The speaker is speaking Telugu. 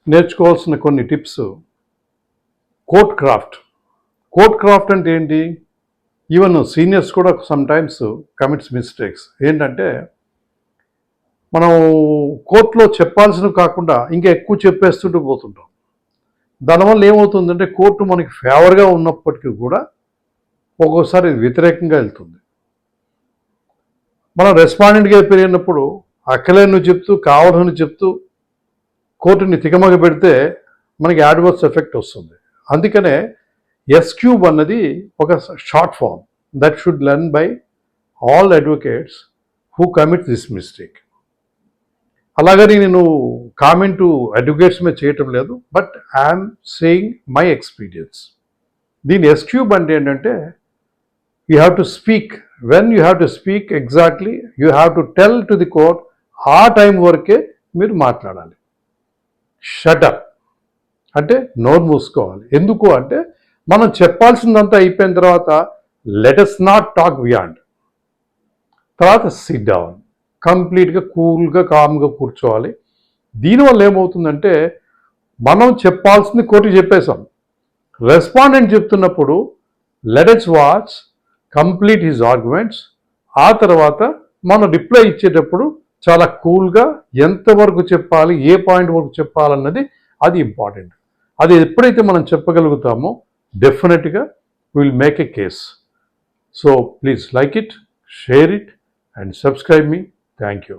నేర్చుకోవాల్సిన కొన్ని tips. Court craft. Court craft అంటే ఏంటి? ఈవెన్ సీనియర్స్ కూడా సమ్ టైమ్స్ కమిట్స్ మిస్టేక్స్. ఏంటంటే మనం కోర్టులో చెప్పాల్సినవి కాకుండా ఇంకా ఎక్కువ చెప్పేస్తుంటూ పోతుంటాం. దానివల్ల ఏమవుతుందంటే కోర్టు మనకి ఫేవర్గా ఉన్నప్పటికీ కూడా ఒక్కోసారి వ్యతిరేకంగా వెళ్తుంది. మనం రెస్పాండెంట్గా పెరిగినప్పుడు అక్కలేని చెప్తూ కావాలని చెప్తూ కోర్టుని తికమక పెడితే మనకి యాడ్వర్స్ ఎఫెక్ట్ వస్తుంది. అందుకనే ఎస్క్యూబ్ అన్నది ఒక short form that should learn by all advocates who commit this mistake. అలాగని నేను కామెంటు అడ్వకేట్స్ మీద చేయటం లేదు, but I'm saying my experience. దీని ఎస్క్యూబ్ అంటే ఏంటంటే you have to speak when you have to speak exactly you have to tell to the court ఆ టైం వరకే మీరు మాట్లాడాలి. షటప్ అంటే నోరు మూసుకోవాలి. ఎందుకు అంటే మనం చెప్పాల్సిందంతా అయిపోయిన తర్వాత లెటస్ నాట్ టాక్ బియాండ్. తర్వాత సిట్ డౌన్, కంప్లీట్గా కూల్గా కామ్గా కూర్చోవాలి. దీనివల్ల ఏమవుతుందంటే మనం చెప్పాల్సింది కోర్టుకి చెప్పేశాం. రెస్పాండెంట్ చెప్తున్నప్పుడు let us watch complete his arguments. ఆ తర్వాత మనం రిప్లై ఇచ్చేటప్పుడు చాలా కూల్గా ఎంతవరకు చెప్పాలి, ఏ పాయింట్ వరకు చెప్పాలన్నది అది ఇంపార్టెంట్. అది ఎప్పుడైతే మనం చెప్పగలుగుతామో డెఫినెట్గా will make a case. So please like it, share it and subscribe me. Thank you.